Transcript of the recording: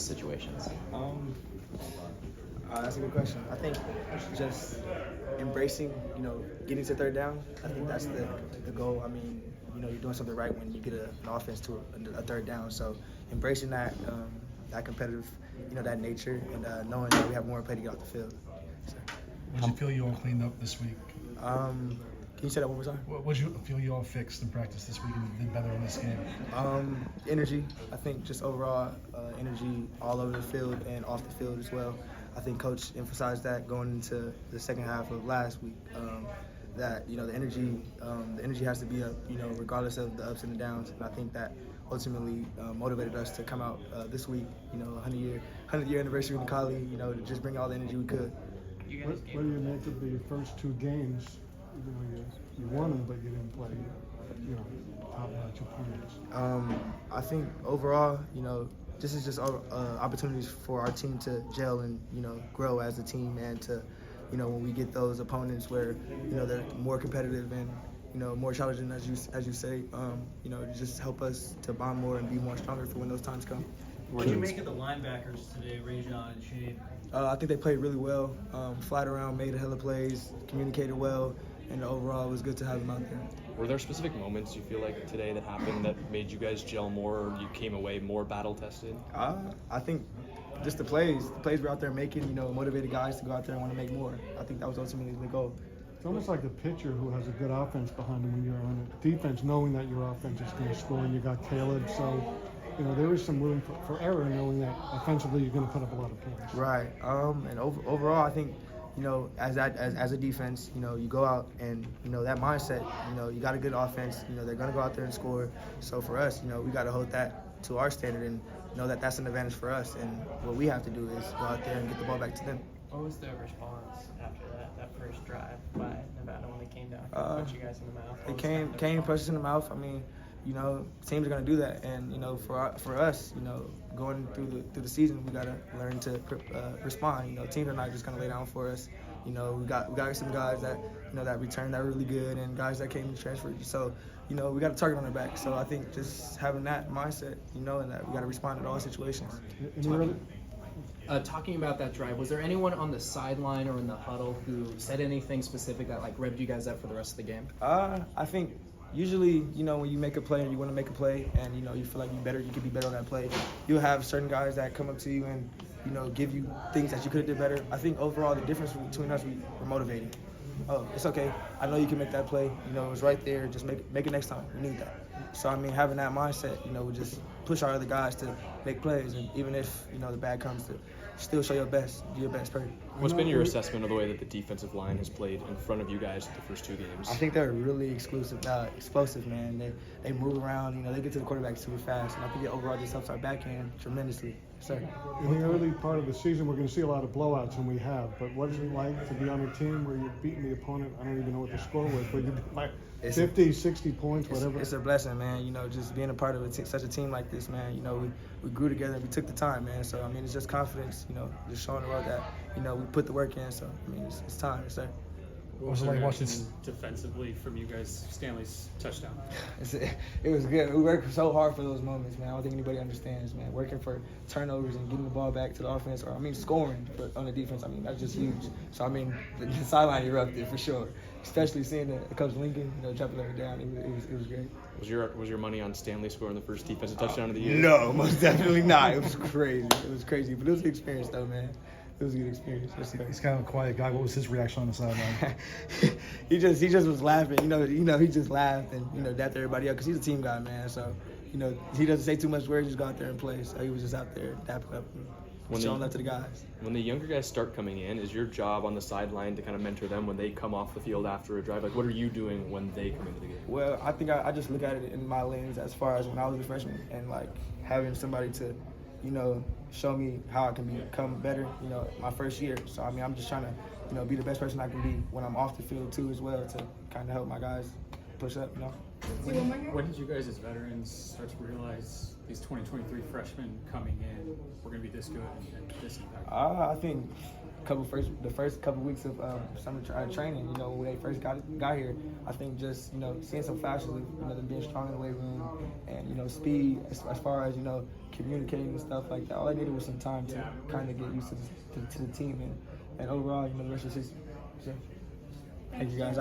situations? That's a good question. I think just embracing, getting to third down. I think that's the goal. I mean, you're doing something right when you get an offense to a third down. So embracing that competitive, that nature, and knowing that we have more play to get off the field. So, What did you feel you all cleaned up this week? Can you say that one more time? What did you feel you all fixed in practice this week and did better in this game? Energy. I think just overall energy all over the field and off the field as well. I think Coach emphasized that going into the second half of last week. That the energy has to be up, regardless of the ups and the downs. And I think that ultimately motivated us to come out this week, 100-year anniversary in Cali, to just bring all the energy we could. What do you make of the first two games? You won them, but you didn't play, top-notch opponents. I think overall, this is just opportunities for our team to gel and, grow as a team, and to, when we get those opponents where, they're more competitive and, more challenging, as you say, just help us to bond more and be more stronger for when those times come. What did you make of the linebackers today, Rajon and Shade? I think they played really well, flat around, made a hell of plays, communicated well, and overall it was good to have them out there. Were there specific moments you feel like today that happened that made you guys gel more, or you came away more battle-tested? I think just the plays we're out there making, motivated guys to go out there and want to make more. I think that was ultimately the goal. It's almost like a pitcher who has a good offense behind him when you're on defense, knowing that your offense is going to score and you got Caleb. So, there is some room for error, knowing that offensively you're going to put up a lot of points. Right. And overall, I think, as a defense, you go out and, that mindset, you got a good offense, they're going to go out there and score. So for us, we got to hold that to our standard and know that that's an advantage for us. And what we have to do is go out there and get the ball back to them. What was the response after that first drive by Nevada when they came down? Punch you guys in the mouth? They came, punched us in the mouth. I mean, teams are going to do that. And, for us, going through the season, we got to learn to respond. Teams are not just going to lay down for us. We got some guys that, that returned that really good, and guys that came and transferred. So, we got a target on our back. So I think just having that mindset, and that we got to respond to all situations. Talking about that drive, was there anyone on the sideline or in the huddle who said anything specific that revved you guys up for the rest of the game? I think usually, when you make a play and you want to make a play and, you feel like you could be better on that play, you'll have certain guys that come up to you and, give you things that you could have did better. I think overall the difference between us, we're motivating. Oh, it's okay. I know you can make that play. It was right there. Just make it next time. We need that. So, having that mindset, we just push our other guys to make plays. And even if, the bad comes, to still show your best, do your best. What's been your assessment of the way that the defensive line has played in front of you guys the first two games? I think they're really explosive, man. They move around, they get to the quarterback super fast. And I think it overall just helps our back end tremendously. Sir. In the early part of the season, we're going to see a lot of blowouts, and we have. But what is it like to be on a team where you're beating the opponent? I don't even know what the score was, but you like 50, 60 points, whatever. It's a blessing, man. Just being a part of such a team like this, man. We grew together and we took the time, man. So, it's just confidence, just showing the world that, we put the work in. So, it's time, sir. What was it like watching defensively from you guys, Stanley's touchdown? It was good. We worked so hard for those moments, man. I don't think anybody understands, man. Working for turnovers and getting the ball back to the offense, or scoring, but on the defense, that's just huge. So, the sideline erupted for sure. Especially seeing Coach Lincoln, jumping up and down, it was great. Was your money on Stanley scoring the first defensive touchdown of the year? No, most definitely not. It was crazy. But it was a good experience, though, man. It was a good experience. He's kind of a quiet guy. What was his reaction on the sideline? he just was laughing. He just laughed and dapped everybody up because he's a team guy, man. So he doesn't say too much words. Just go out there and play. So he was just out there dapping up and showing up to the guys. When the younger guys start coming in, is your job on the sideline to kind of mentor them when they come off the field after a drive? What are you doing when they come into the game? Well, I think I just look at it in my lens as far as when I was a freshman, and having somebody to show me how I can become better, my first year. So, I'm just trying to, be the best person I can be when I'm off the field, too, as well, to kind of help my guys push up, When did you guys as veterans start to realize these 2023 freshmen coming in were going to be this good and this impactful? I think the first couple weeks of summer training. You know, when they first got here, I think just seeing some flashes of them being strong in the weight room and speed as far as communicating and stuff like that. All I needed was some time to kind of get used to the team and overall the rest of the season. So, thank you guys.